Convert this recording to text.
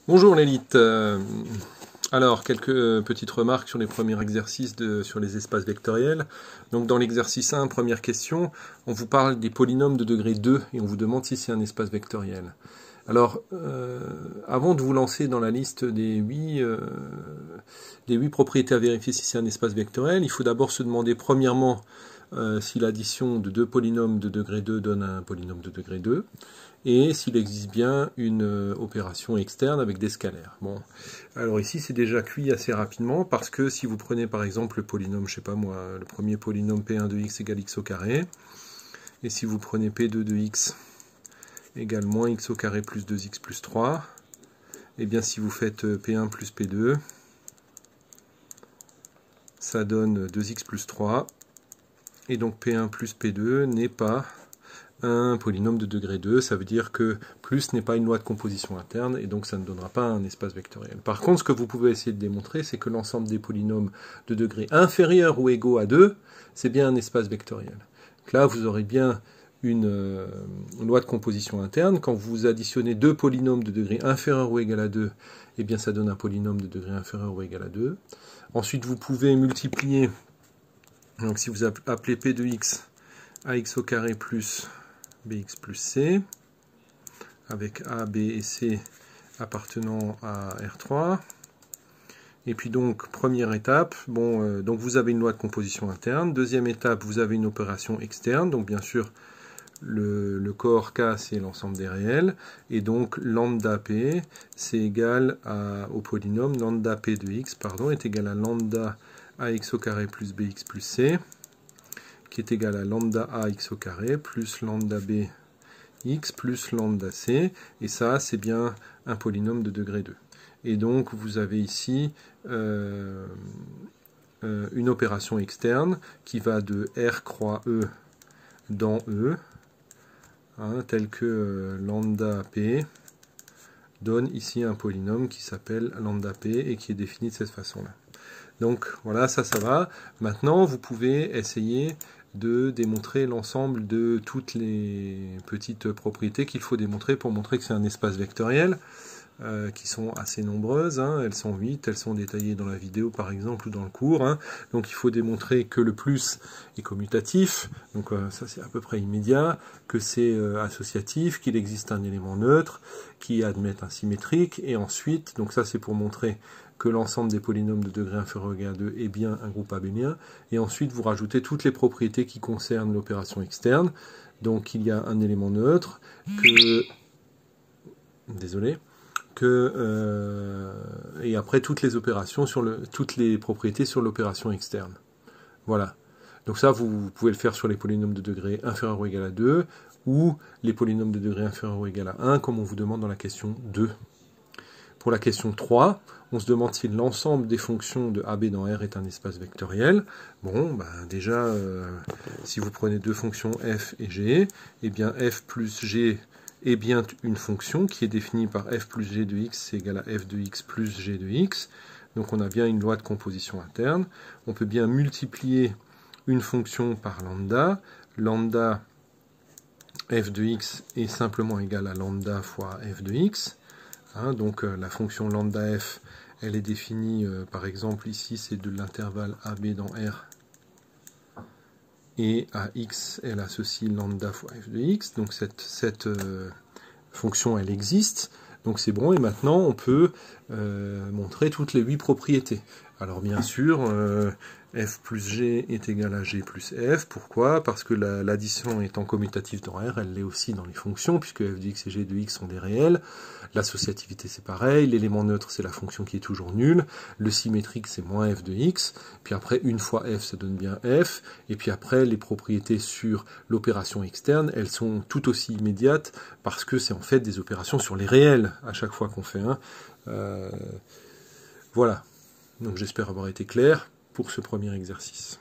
Bonjour l'élite. Alors, quelques petites remarques sur les premiers exercices sur les espaces vectoriels. Donc dans l'exercice 1, première question, on vous parle des polynômes de degré 2 et on vous demande si c'est un espace vectoriel. Alors, avant de vous lancer dans la liste des 8 propriétés à vérifier si c'est un espace vectoriel, il faut d'abord se demander premièrement si l'addition de deux polynômes de degré 2 donne un polynôme de degré 2, et s'il existe bien une opération externe avec des scalaires. Bon, alors ici c'est déjà cuit assez rapidement, parce que si vous prenez par exemple le polynôme, je sais pas moi, le premier polynôme P1 de x égale x au carré, et si vous prenez P2 de x égale moins x au carré plus 2x plus 3, et bien si vous faites P1 plus P2, ça donne 2x plus 3, et donc P1 plus P2 n'est pas un polynôme de degré 2, ça veut dire que plus n'est pas une loi de composition interne, et donc ça ne donnera pas un espace vectoriel. Par contre, ce que vous pouvez essayer de démontrer, c'est que l'ensemble des polynômes de degré inférieur ou égaux à 2, c'est bien un espace vectoriel. Donc là, vous aurez bien une loi de composition interne. Quand vous additionnez deux polynômes de degré inférieur ou égal à 2, eh bien ça donne un polynôme de degré inférieur ou égal à 2. Ensuite, vous pouvez multiplier, donc si vous appelez P de x à x au carré plus bx plus c, avec a, b et c appartenant à R3. Et puis donc, première étape, bon, donc vous avez une loi de composition interne. Deuxième étape, vous avez une opération externe. Donc bien sûr, le corps K, c'est l'ensemble des réels. Et donc, lambda P, c'est égal au polynôme, lambda P de x, pardon, est égal à lambda ax au carré plus bx plus c, qui est égal à lambda a x au carré plus lambda b x plus lambda c, et ça c'est bien un polynôme de degré 2. Et donc vous avez ici une opération externe qui va de R croix E dans E, hein, tel que lambda p donne ici un polynôme qui s'appelle lambda p et qui est défini de cette façon-là. Donc voilà, ça va. Maintenant, vous pouvez essayer de démontrer l'ensemble de toutes les petites propriétés qu'il faut démontrer pour montrer que c'est un espace vectoriel, qui sont assez nombreuses, hein. Elles sont 8, elles sont détaillées dans la vidéo par exemple ou dans le cours, hein. Donc il faut démontrer que le plus est commutatif, donc ça c'est à peu près immédiat, que c'est associatif, qu'il existe un élément neutre qui admet un symétrique, et ensuite, donc ça c'est pour montrer que l'ensemble des polynômes de degré inférieur ou égal à 2 est bien un groupe abélien, et ensuite vous rajoutez toutes les propriétés qui concernent l'opération externe. Donc il y a un élément neutre, et après toutes les opérations toutes les propriétés sur l'opération externe. Voilà. Donc ça, vous pouvez le faire sur les polynômes de degré inférieur ou égal à 2, ou les polynômes de degré inférieur ou égal à 1, comme on vous demande dans la question 2. Pour la question 3, on se demande si l'ensemble des fonctions de AB dans R est un espace vectoriel. Bon, ben déjà, si vous prenez deux fonctions f et g, eh bien f plus g est bien une fonction qui est définie par f plus g de x, c'est égal à f de x plus g de x. Donc on a bien une loi de composition interne. On peut bien multiplier une fonction par lambda. Lambda f de x est simplement égal à lambda fois f de x. Hein, donc la fonction lambda f, elle est définie, par exemple ici c'est de l'intervalle AB dans R, et à x elle associe lambda fois f de x, donc cette fonction elle existe, donc c'est bon, et maintenant on peut montrer toutes les 8 propriétés. Alors bien sûr, f plus g est égal à g plus f. Pourquoi? Parce que l'addition étant commutative dans R, elle l'est aussi dans les fonctions, puisque f de x et g de x sont des réels. L'associativité c'est pareil, l'élément neutre c'est la fonction qui est toujours nulle, le symétrique c'est moins f de x, puis après une fois f ça donne bien f, et puis après les propriétés sur l'opération externe, elles sont tout aussi immédiates, parce que c'est en fait des opérations sur les réels à chaque fois qu'on fait un. Voilà. Donc j'espère avoir été clair pour ce premier exercice.